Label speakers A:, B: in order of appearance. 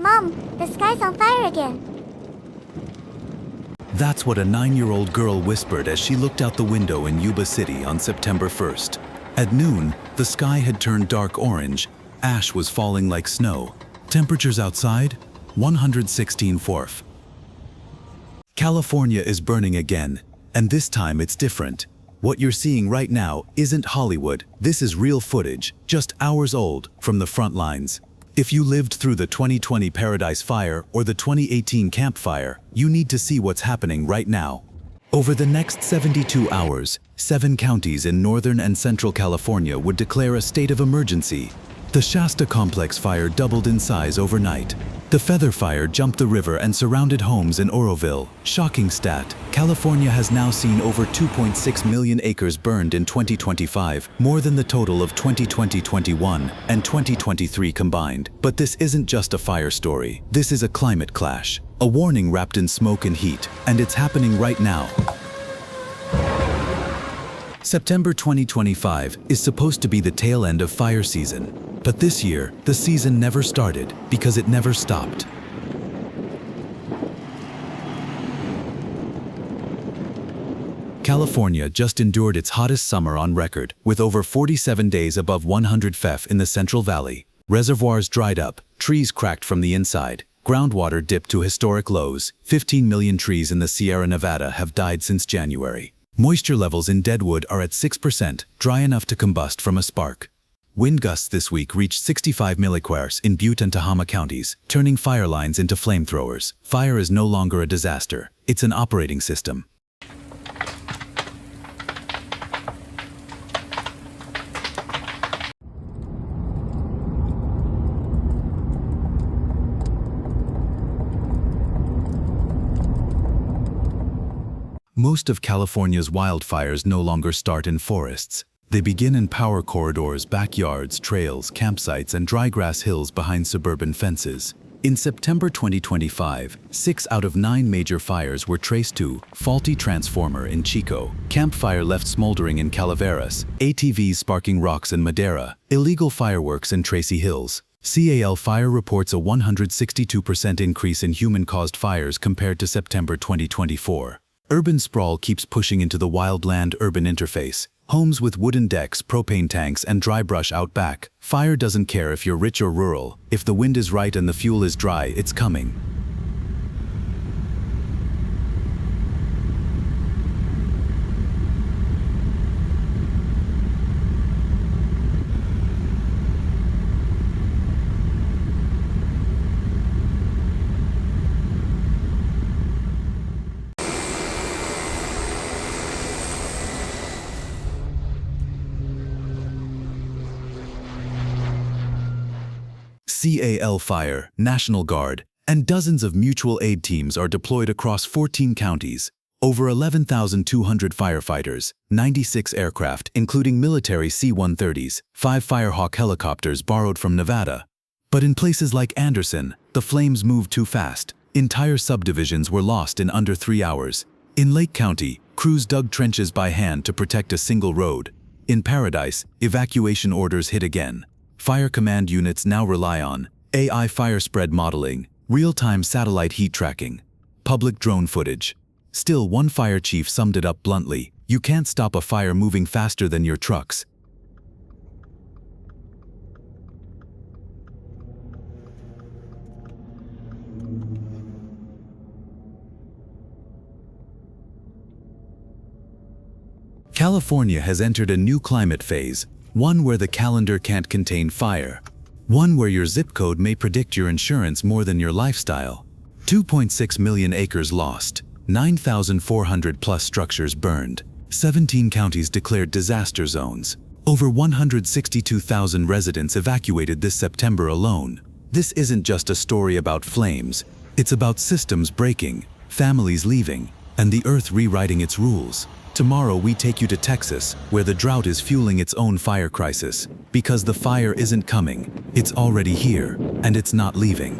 A: Mom, the sky's on fire again.
B: That's what a 9-year-old girl whispered as she looked out the window in Yuba City on September 1st. At noon, the sky had turned dark orange. Ash was falling like snow. Temperatures outside? 116 Fahrenheit. California is burning again, and this time it's different. What you're seeing right now isn't Hollywood. This is real footage, just hours old, from the front lines. If you lived through the 2020 Paradise Fire or the 2018 Camp Fire, you need to see what's happening right now. Over the next 72 hours, 7 counties in northern and central California would declare a state of emergency. The Shasta Complex fire doubled in size overnight. The Feather Fire jumped the river and surrounded homes in Oroville. Shocking stat, California has now seen over 2.6 million acres burned in 2025, more than the total of 2020-21 and 2023 combined. But this isn't just a fire story. This is a climate clash. A warning wrapped in smoke and heat, and it's happening right now. September 2025 is supposed to be the tail end of fire season. But this year, the season never started because it never stopped. California just endured its hottest summer on record, with over 47 days above 100 Fahrenheit in the Central Valley. Reservoirs dried up, trees cracked from the inside, groundwater dipped to historic lows. 15 million trees in the Sierra Nevada have died since January. Moisture levels in deadwood are at 6%, dry enough to combust from a spark. Wind gusts this week reached 65 milliquares in Butte and Tehama counties, turning fire lines into flamethrowers. Fire is no longer a disaster, it's an operating system. Most of California's wildfires no longer start in forests. They begin in power corridors, backyards, trails, campsites, and drygrass hills behind suburban fences. In September 2025, 6 out of 9 major fires were traced to faulty transformer in Chico, campfire left smoldering in Calaveras, ATVs sparking rocks in Madera, illegal fireworks in Tracy Hills. CAL Fire reports a 162% increase in human-caused fires compared to September 2024. Urban sprawl keeps pushing into the wildland-urban interface. Homes with wooden decks, propane tanks, and dry brush out back. Fire doesn't care if you're rich or rural. If the wind is right and the fuel is dry, it's coming. CAL Fire, National Guard, and dozens of mutual aid teams are deployed across 14 counties. Over 11,200 firefighters, 96 aircraft, including military C-130s, 5 Firehawk helicopters borrowed from Nevada. But in places like Anderson, the flames moved too fast. Entire subdivisions were lost in under 3 hours. In Lake County, crews dug trenches by hand to protect a single road. In Paradise, evacuation orders hit again. Fire command units now rely on AI fire spread modeling, real-time satellite heat tracking, public drone footage. Still, one fire chief summed it up bluntly: you can't stop a fire moving faster than your trucks. California has entered a new climate phase. One where the calendar can't contain fire. One where your zip code may predict your insurance more than your lifestyle. 2.6 million acres lost. 9,400 plus structures burned. 17 counties declared disaster zones. Over 162,000 residents evacuated this September alone. This isn't just a story about flames. It's about systems breaking, families leaving, and the earth rewriting its rules. Tomorrow we take you to Texas, where the drought is fueling its own fire crisis. Because the fire isn't coming, it's already here, and it's not leaving.